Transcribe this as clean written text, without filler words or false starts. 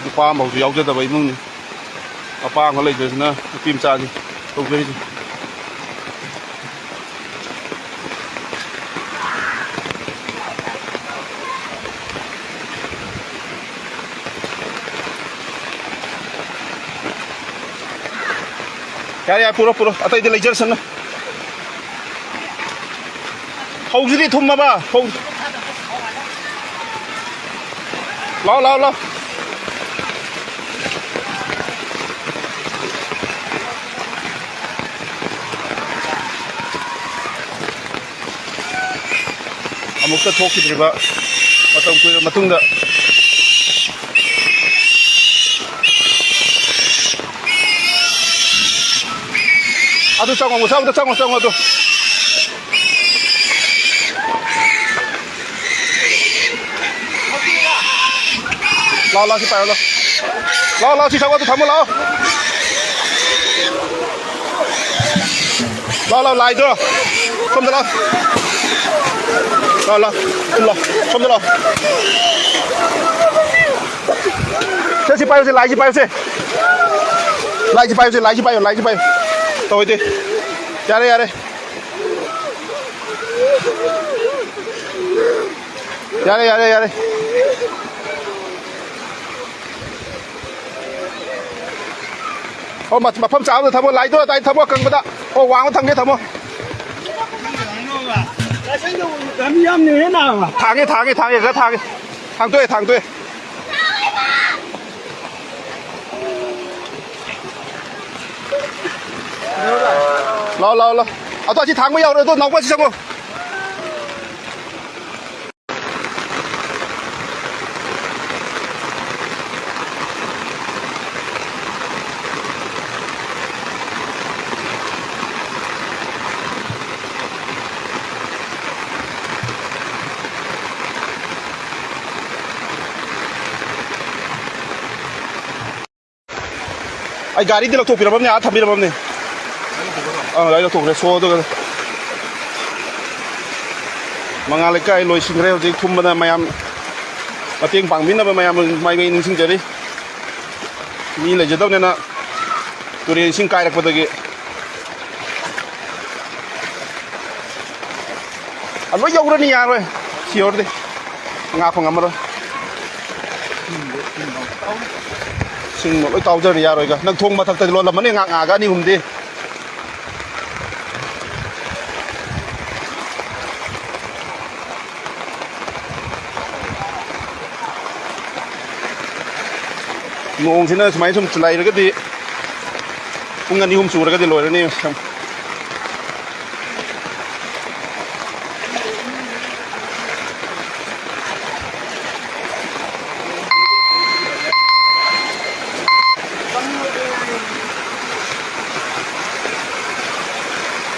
ꯅꯨꯄꯥ ꯑꯃꯐꯥꯎꯁꯨ ꯌꯥꯎꯖꯗꯕ ꯏꯃꯨꯡꯅꯤ ꯃꯄꯥ ꯑꯃ ꯂꯩꯖꯁꯤꯅ ꯅꯨꯄꯤ ꯃꯆꯥꯁꯤ ꯇꯧꯖꯔꯤꯁꯤ ꯌꯥꯔꯦ ꯌꯥꯔꯦ ꯄꯨꯔꯣ ꯄꯨꯔꯣ ꯑꯇꯩꯗꯤ ꯂꯩꯖꯔꯁꯅꯨ ꯐꯧꯁꯤꯗꯤ ꯊꯨꯝꯃꯕ ꯐꯧ ꯂꯥꯎ ꯂꯥꯎ ꯂꯥꯎ ꯑꯃꯨꯛꯇ ꯊꯣꯛꯈꯤꯗ꯭ꯔꯤꯕ ꯃꯇꯝ ꯀꯨꯏꯔꯕ ꯃꯇꯨꯡꯗ ꯑꯗꯨ ꯆꯪꯉꯣ ꯃꯨꯁꯥꯕꯗ ꯆꯪꯉꯣ ꯆꯪꯉꯣ ꯑꯗꯨ ꯂꯥꯎ ꯂꯥꯎ ꯁꯤ ꯄꯥꯏꯌꯣ ꯂꯥꯎ ꯂꯥꯎ ꯂꯥꯎ ꯁꯤ ꯆꯪꯉꯣ ꯑꯗꯨ ꯊꯝꯃꯣ ꯂꯥꯎ ꯂꯥꯎ ꯂꯥꯎ ꯂꯥꯏꯗꯣ ꯁꯣꯝꯗ ꯂꯥꯎ ꯂꯥꯎ ꯂꯥꯎ ꯂꯥꯎ ꯁꯣꯝꯗ ꯂꯥꯎ ꯁꯤ ꯄꯥꯏꯌꯣ ꯁꯤ ꯂꯥꯏꯁꯤ ꯄꯥꯏꯌꯣ ꯁꯤ ꯂꯥꯏꯁꯤ ꯄꯥꯏꯌꯣ ꯁꯤ ꯂꯥꯏꯁꯤ ꯄꯥꯏꯌꯣ ꯂꯥꯏꯁꯤ ꯄꯥꯏꯌꯣ ꯇꯧꯏꯗꯤ ꯌꯥꯔꯦ ꯌꯥꯔꯦ ꯌꯥꯔꯦ ꯌꯥꯔꯦ ꯌꯥꯔꯦ ꯑꯣ ꯃꯐꯝ ꯆꯥꯕꯗ ꯊꯝꯃꯣ ꯂꯥꯏꯗꯣ ꯑꯗꯥꯏ ꯊꯝꯃꯣ ꯑꯀꯪꯕꯗ ꯑꯣ ꯋꯥꯡꯕ ꯊꯝꯒꯦ ꯊꯝꯃꯣ ꯊꯥꯡꯉꯦ ꯊꯥꯡꯉꯦ ꯊꯥꯡꯉꯦ ꯈꯔ ꯊꯥꯡꯉꯦ ꯊꯥꯡꯇꯣꯛꯑꯦ ꯊꯥꯡꯇꯣꯛꯑꯦ ꯂꯥꯎ ꯂꯥꯎ ꯂꯥꯎ ꯑꯗꯣ ꯑꯁꯤ ꯊꯥꯡꯕ ꯌꯥꯎꯔꯣ ꯑꯗꯣ ꯅꯥꯎꯕ ꯑꯁꯤ ꯆꯪꯉꯣ ꯑꯩ ꯒꯥꯔꯤꯗꯤ ꯂꯧꯊꯣꯛꯄꯤꯔꯝꯃꯕꯅꯦ ꯑꯥ ꯊꯝꯕꯤꯔꯝꯃꯕꯅꯦ ꯒꯥꯔꯤ ꯂꯧꯊꯣꯛꯈ꯭ꯔꯦ ꯁꯣ ꯑꯗꯨꯒ ꯃꯉꯥ ꯂꯩꯀꯥꯏ ꯂꯣꯏꯁꯤꯟꯈ꯭ꯔꯦ ꯍꯧꯖꯤꯛ ꯊꯨꯝꯕꯗ ꯃꯌꯥꯝ ꯃꯇꯦꯡ ꯄꯥꯡꯕꯤꯅꯕ ꯃꯌꯥꯝ ꯃꯥꯏꯀꯩ ꯅꯤꯡꯁꯤꯡꯖꯔꯤ ꯃꯤ ꯂꯩꯖꯗꯕꯅꯤꯅ ꯇꯨꯔꯦꯜ ꯏꯁꯤꯡ ꯀꯥꯏꯔꯛꯄꯗꯒꯤ ꯂꯣꯏ ꯌꯧꯔꯅꯤ ꯌꯥꯔꯣꯏ ꯁꯤ ꯌꯧꯔꯗꯤ ꯉꯥ ꯐꯪꯉꯝꯃꯔꯣꯏ ꯁꯤꯡ ꯂꯣꯏ ꯇꯥꯎꯖꯔꯅꯤ ꯌꯥꯔꯣꯏꯒ ꯅꯪ ꯊꯣꯡ ꯃꯊꯛꯇꯗꯤ ꯂꯣꯜꯂꯝꯃꯅꯤ ꯉꯥꯒ ꯑꯅꯤ ꯑꯍꯨꯝꯗꯤ ꯅꯣꯡꯁꯤꯅ ꯁꯨꯃꯥꯏꯅ ꯁꯨꯝ ꯂꯩꯔꯒꯗꯤ ꯄꯨꯡ ꯑꯅꯤ ꯑꯍꯨꯝ ꯆꯨꯔꯒꯗꯤ ꯂꯣꯏꯔꯅꯤ